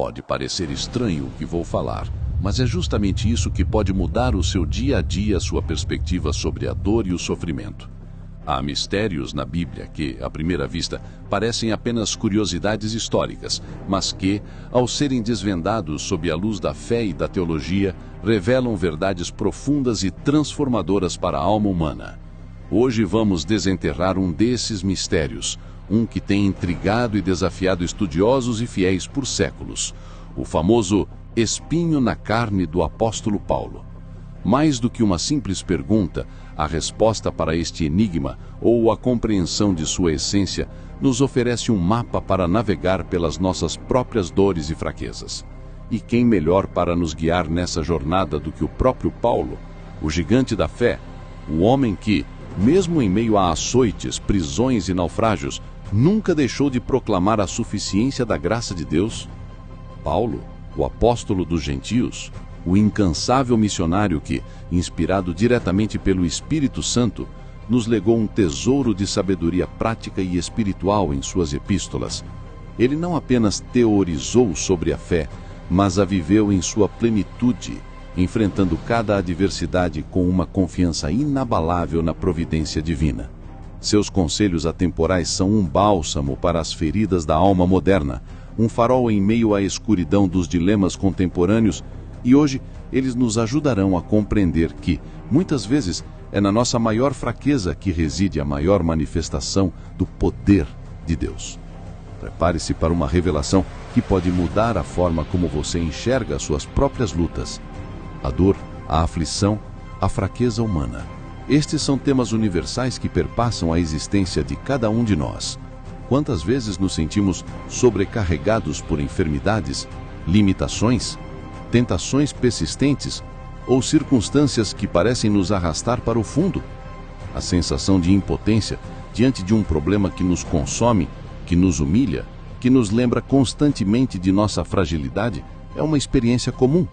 Pode parecer estranho o que vou falar, mas é justamente isso que pode mudar o seu dia a dia, sua perspectiva sobre a dor e o sofrimento. Há mistérios na Bíblia que, à primeira vista, parecem apenas curiosidades históricas, mas que, ao serem desvendados sob a luz da fé e da teologia, revelam verdades profundas e transformadoras para a alma humana. Hoje vamos desenterrar um desses mistérios, um que tem intrigado e desafiado estudiosos e fiéis por séculos, o famoso espinho na carne do apóstolo Paulo. Mais do que uma simples pergunta, a resposta para este enigma, ou a compreensão de sua essência, nos oferece um mapa para navegar pelas nossas próprias dores e fraquezas. E quem melhor para nos guiar nessa jornada do que o próprio Paulo, o gigante da fé, o homem que, mesmo em meio a açoites, prisões e naufrágios, nunca deixou de proclamar a suficiência da graça de Deus? Paulo, o apóstolo dos gentios, o incansável missionário que, inspirado diretamente pelo Espírito Santo, nos legou um tesouro de sabedoria prática e espiritual em suas epístolas. Ele não apenas teorizou sobre a fé, mas a viveu em sua plenitude, enfrentando cada adversidade com uma confiança inabalável na providência divina. Seus conselhos atemporais são um bálsamo para as feridas da alma moderna, um farol em meio à escuridão dos dilemas contemporâneos, e hoje eles nos ajudarão a compreender que, muitas vezes, é na nossa maior fraqueza que reside a maior manifestação do poder de Deus. Prepare-se para uma revelação que pode mudar a forma como você enxerga as suas próprias lutas. A dor, a aflição, a fraqueza humana. Estes são temas universais que perpassam a existência de cada um de nós. Quantas vezes nos sentimos sobrecarregados por enfermidades, limitações, tentações persistentes ou circunstâncias que parecem nos arrastar para o fundo? A sensação de impotência diante de um problema que nos consome, que nos humilha, que nos lembra constantemente de nossa fragilidade, é uma experiência comum.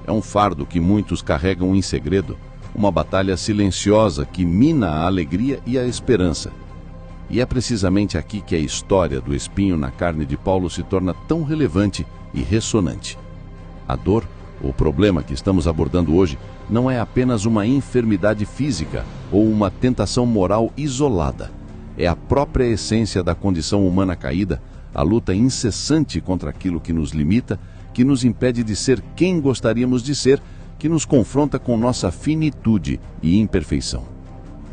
É um fardo que muitos carregam em segredo, uma batalha silenciosa que mina a alegria e a esperança. E é precisamente aqui que a história do espinho na carne de Paulo se torna tão relevante e ressonante. A dor, o problema que estamos abordando hoje, não é apenas uma enfermidade física ou uma tentação moral isolada. É a própria essência da condição humana caída, a luta incessante contra aquilo que nos limita, que nos impede de ser quem gostaríamos de ser, que nos confronta com nossa finitude e imperfeição.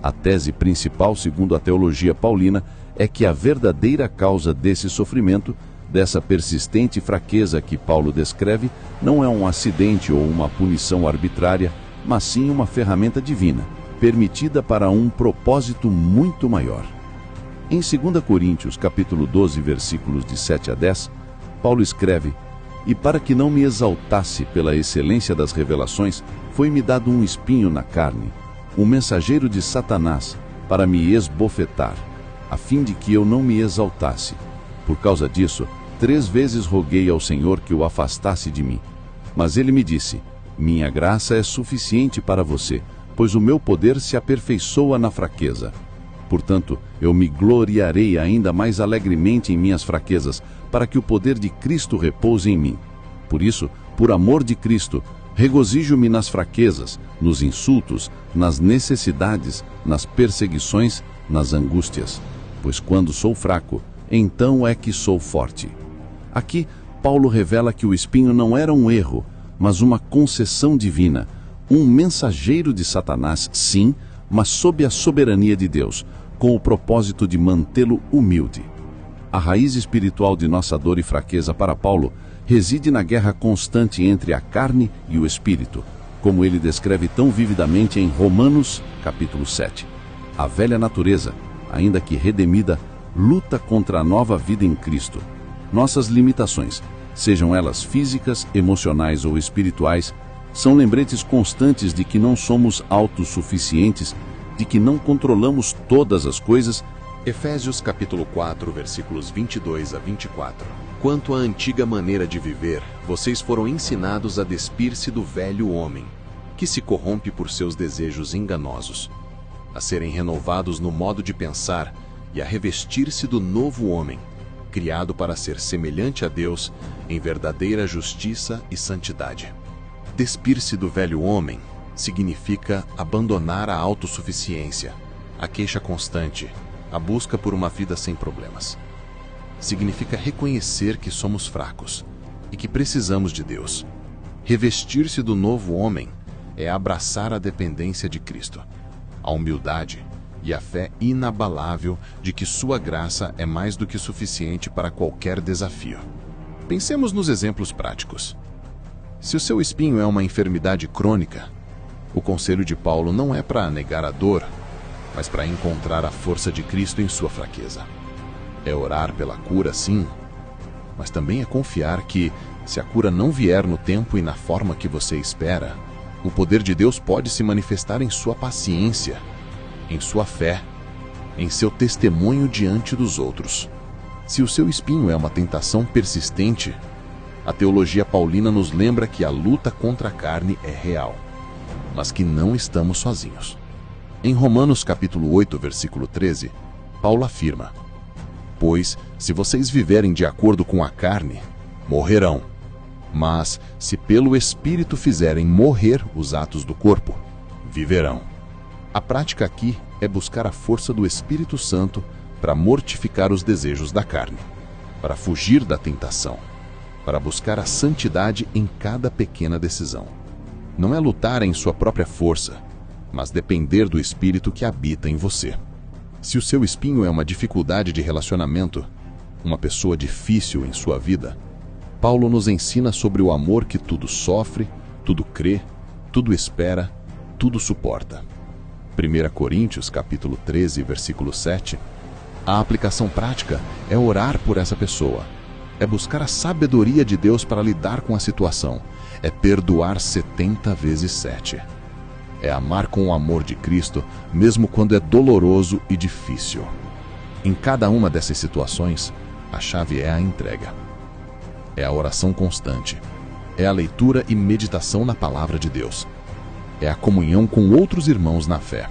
A tese principal, segundo a teologia paulina, é que a verdadeira causa desse sofrimento, dessa persistente fraqueza que Paulo descreve, não é um acidente ou uma punição arbitrária, mas sim uma ferramenta divina, permitida para um propósito muito maior. Em 2 Coríntios, capítulo 12, versículos de 7 a 10, Paulo escreve: "E para que não me exaltasse pela excelência das revelações, foi-me dado um espinho na carne, um mensageiro de Satanás, para me esbofetar, a fim de que eu não me exaltasse. Por causa disso, 3 vezes roguei ao Senhor que o afastasse de mim. Mas ele me disse: minha graça é suficiente para você, pois o meu poder se aperfeiçoa na fraqueza. Portanto, eu me gloriarei ainda mais alegremente em minhas fraquezas, para que o poder de Cristo repouse em mim. Por isso, por amor de Cristo, regozijo-me nas fraquezas, nos insultos, nas necessidades, nas perseguições, nas angústias. Pois quando sou fraco, então é que sou forte." Aqui, Paulo revela que o espinho não era um erro, mas uma concessão divina, um mensageiro de Satanás, sim, mas sob a soberania de Deus, com o propósito de mantê-lo humilde. A raiz espiritual de nossa dor e fraqueza para Paulo reside na guerra constante entre a carne e o espírito, como ele descreve tão vividamente em Romanos, capítulo 7. A velha natureza, ainda que redimida, luta contra a nova vida em Cristo. Nossas limitações, sejam elas físicas, emocionais ou espirituais, são lembretes constantes de que não somos autossuficientes, de que não controlamos todas as coisas. Efésios capítulo 4, versículos 22 a 24. Quanto à antiga maneira de viver, vocês foram ensinados a despir-se do velho homem, que se corrompe por seus desejos enganosos, a serem renovados no modo de pensar e a revestir-se do novo homem, criado para ser semelhante a Deus em verdadeira justiça e santidade. Despir-se do velho homem significa abandonar a autossuficiência, a queixa constante, a busca por uma vida sem problemas. Significa reconhecer que somos fracos e que precisamos de Deus. Revestir-se do novo homem é abraçar a dependência de Cristo, a humildade e a fé inabalável de que sua graça é mais do que suficiente para qualquer desafio. Pensemos nos exemplos práticos. Se o seu espinho é uma enfermidade crônica, o conselho de Paulo não é para negar a dor, mas para encontrar a força de Cristo em sua fraqueza. É orar pela cura, sim, mas também é confiar que, se a cura não vier no tempo e na forma que você espera, o poder de Deus pode se manifestar em sua paciência, em sua fé, em seu testemunho diante dos outros. Se o seu espinho é uma tentação persistente, a teologia paulina nos lembra que a luta contra a carne é real, mas que não estamos sozinhos. Em Romanos capítulo 8, versículo 13, Paulo afirma: "Pois, se vocês viverem de acordo com a carne, morrerão. Mas, se pelo Espírito fizerem morrer os atos do corpo, viverão." A prática aqui é buscar a força do Espírito Santo para mortificar os desejos da carne, para fugir da tentação, para buscar a santidade em cada pequena decisão. Não é lutar em sua própria força, mas depender do Espírito que habita em você. Se o seu espinho é uma dificuldade de relacionamento, uma pessoa difícil em sua vida, Paulo nos ensina sobre o amor que tudo sofre, tudo crê, tudo espera, tudo suporta. 1 Coríntios capítulo 13, versículo 7. A aplicação prática é orar por essa pessoa, é buscar a sabedoria de Deus para lidar com a situação, é perdoar 70 vezes 7. É amar com o amor de Cristo, mesmo quando é doloroso e difícil. Em cada uma dessas situações, a chave é a entrega. É a oração constante. É a leitura e meditação na palavra de Deus. É a comunhão com outros irmãos na fé.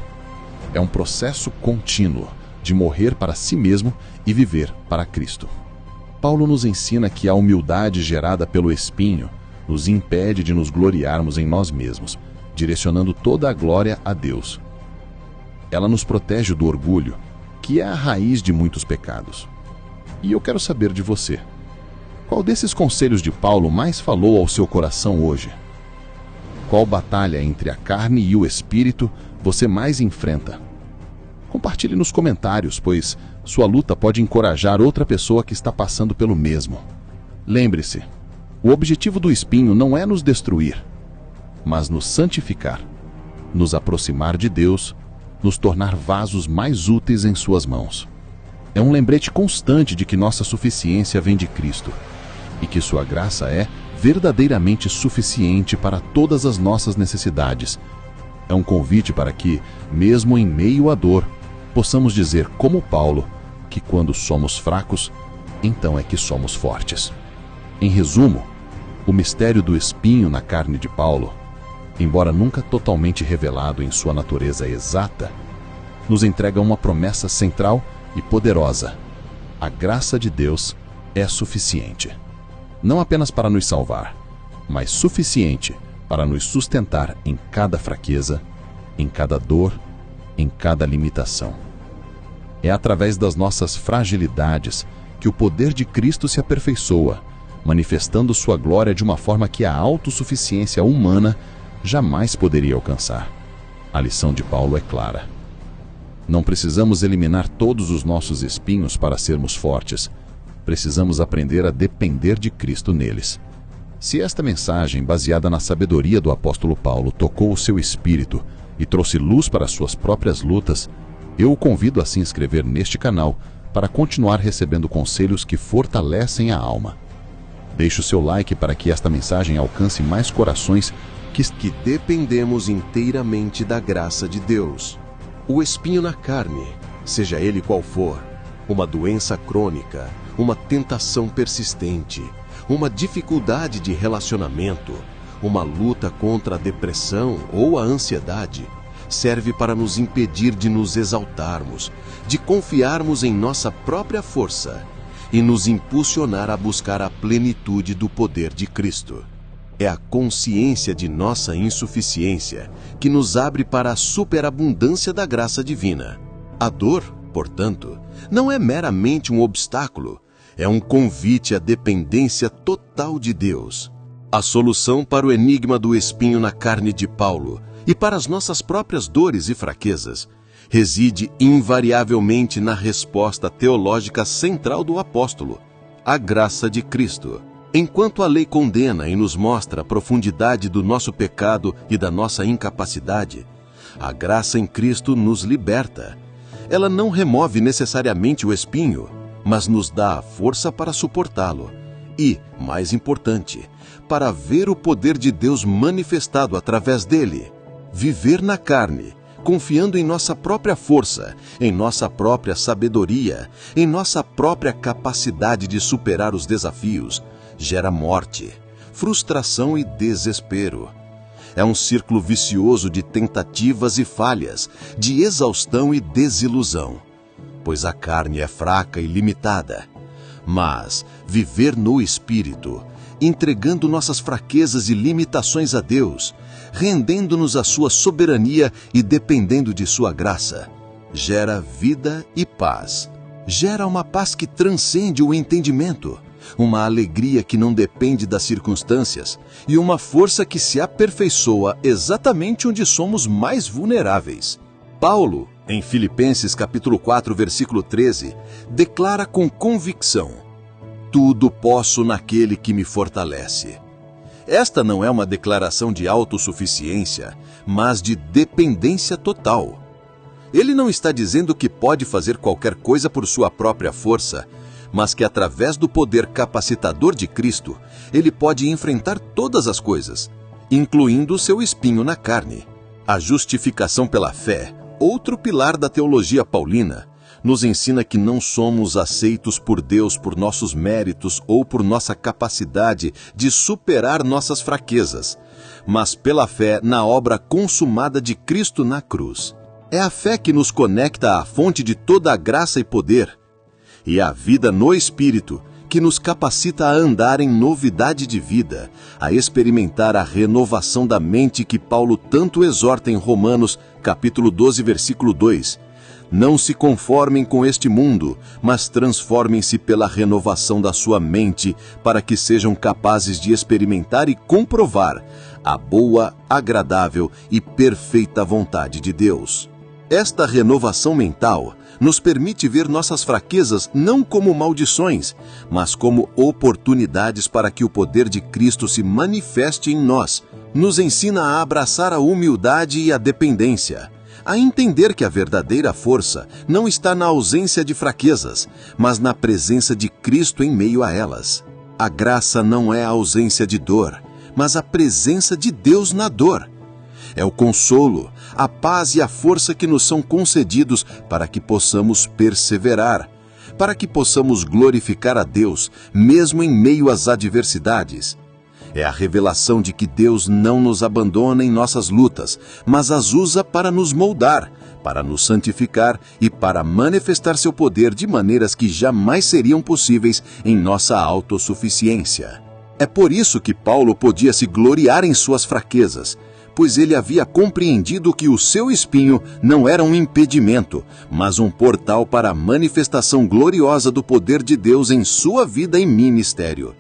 É um processo contínuo de morrer para si mesmo e viver para Cristo. Paulo nos ensina que a humildade gerada pelo espinho nos impede de nos gloriarmos em nós mesmos, direcionando toda a glória a Deus. Ela nos protege do orgulho, que é a raiz de muitos pecados. E eu quero saber de você. Qual desses conselhos de Paulo mais falou ao seu coração hoje? Qual batalha entre a carne e o espírito você mais enfrenta? Compartilhe nos comentários, pois sua luta pode encorajar outra pessoa que está passando pelo mesmo. Lembre-se, o objetivo do espinho não é nos destruir, mas nos santificar, nos aproximar de Deus, nos tornar vasos mais úteis em suas mãos. É um lembrete constante de que nossa suficiência vem de Cristo e que sua graça é verdadeiramente suficiente para todas as nossas necessidades. É um convite para que, mesmo em meio à dor, possamos dizer, como Paulo, que quando somos fracos, então é que somos fortes. Em resumo, o mistério do espinho na carne de Paulo, embora nunca totalmente revelado em sua natureza exata, nos entrega uma promessa central e poderosa: a graça de Deus é suficiente. Não apenas para nos salvar, mas suficiente para nos sustentar em cada fraqueza, em cada dor, em cada limitação. É através das nossas fragilidades que o poder de Cristo se aperfeiçoa, manifestando sua glória de uma forma que a autossuficiência humana jamais poderia alcançar. A lição de Paulo é clara. Não precisamos eliminar todos os nossos espinhos para sermos fortes. Precisamos aprender a depender de Cristo neles. Se esta mensagem, baseada na sabedoria do apóstolo Paulo, tocou o seu espírito e trouxe luz para suas próprias lutas, eu o convido a se inscrever neste canal para continuar recebendo conselhos que fortalecem a alma. Deixe o seu like para que esta mensagem alcance mais corações que dependemos inteiramente da graça de Deus. O espinho na carne, seja ele qual for, uma doença crônica, uma tentação persistente, uma dificuldade de relacionamento, uma luta contra a depressão ou a ansiedade, serve para nos impedir de nos exaltarmos, de confiarmos em nossa própria força e nos impulsionar a buscar a plenitude do poder de Cristo. É a consciência de nossa insuficiência que nos abre para a superabundância da graça divina. A dor, portanto, não é meramente um obstáculo, é um convite à dependência total de Deus. A solução para o enigma do espinho na carne de Paulo e para as nossas próprias dores e fraquezas reside invariavelmente na resposta teológica central do apóstolo, a graça de Cristo. Enquanto a lei condena e nos mostra a profundidade do nosso pecado e da nossa incapacidade, a graça em Cristo nos liberta. Ela não remove necessariamente o espinho, mas nos dá a força para suportá-lo e, mais importante, para ver o poder de Deus manifestado através dele. Viver na carne, confiando em nossa própria força, em nossa própria sabedoria, em nossa própria capacidade de superar os desafios, gera morte, frustração e desespero. É um círculo vicioso de tentativas e falhas, de exaustão e desilusão, pois a carne é fraca e limitada. Mas viver no Espírito, entregando nossas fraquezas e limitações a Deus, rendendo-nos à sua soberania e dependendo de sua graça, gera vida e paz. Gera uma paz que transcende o entendimento, uma alegria que não depende das circunstâncias e uma força que se aperfeiçoa exatamente onde somos mais vulneráveis. Paulo, em Filipenses capítulo 4, versículo 13, declara com convicção: tudo posso naquele que me fortalece. Esta não é uma declaração de autossuficiência, mas de dependência total. Ele não está dizendo que pode fazer qualquer coisa por sua própria força, mas que através do poder capacitador de Cristo, ele pode enfrentar todas as coisas, incluindo o seu espinho na carne. A justificação pela fé, outro pilar da teologia paulina, nos ensina que não somos aceitos por Deus por nossos méritos ou por nossa capacidade de superar nossas fraquezas, mas pela fé na obra consumada de Cristo na cruz. É a fé que nos conecta à fonte de toda a graça e poder, e a vida no Espírito que nos capacita a andar em novidade de vida, a experimentar a renovação da mente que Paulo tanto exorta em Romanos, capítulo 12, versículo 2. Não se conformem com este mundo, mas transformem-se pela renovação da sua mente, para que sejam capazes de experimentar e comprovar a boa, agradável e perfeita vontade de Deus. Esta renovação mental nos permite ver nossas fraquezas não como maldições, mas como oportunidades para que o poder de Cristo se manifeste em nós. Nos ensina a abraçar a humildade e a dependência, a entender que a verdadeira força não está na ausência de fraquezas, mas na presença de Cristo em meio a elas. A graça não é a ausência de dor, mas a presença de Deus na dor. É o consolo, a paz e a força que nos são concedidos para que possamos perseverar, para que possamos glorificar a Deus, mesmo em meio às adversidades. É a revelação de que Deus não nos abandona em nossas lutas, mas as usa para nos moldar, para nos santificar e para manifestar seu poder de maneiras que jamais seriam possíveis em nossa autossuficiência. É por isso que Paulo podia se gloriar em suas fraquezas, pois ele havia compreendido que o seu espinho não era um impedimento, mas um portal para a manifestação gloriosa do poder de Deus em sua vida e ministério.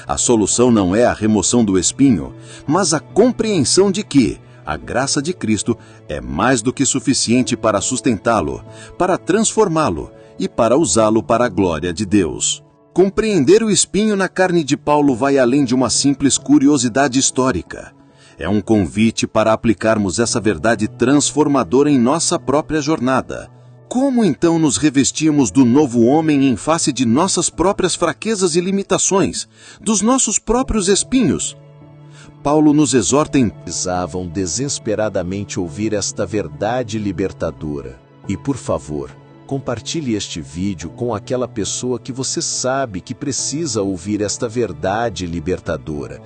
A solução não é a remoção do espinho, mas a compreensão de que a graça de Cristo é mais do que suficiente para sustentá-lo, para transformá-lo e para usá-lo para a glória de Deus. Compreender o espinho na carne de Paulo vai além de uma simples curiosidade histórica. É um convite para aplicarmos essa verdade transformadora em nossa própria jornada. Como então nos revestimos do novo homem em face de nossas próprias fraquezas e limitações, dos nossos próprios espinhos? Paulo nos exorta em: precisavam desesperadamente ouvir esta verdade libertadora. E por favor, compartilhe este vídeo com aquela pessoa que você sabe que precisa ouvir esta verdade libertadora,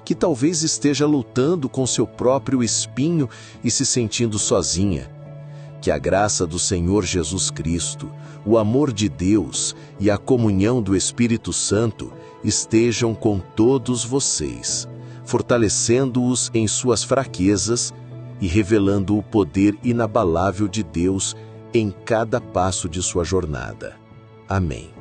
que talvez esteja lutando com seu próprio espinho e se sentindo sozinha. Que a graça do Senhor Jesus Cristo, o amor de Deus e a comunhão do Espírito Santo estejam com todos vocês, fortalecendo-os em suas fraquezas e revelando o poder inabalável de Deus em cada passo de sua jornada. Amém.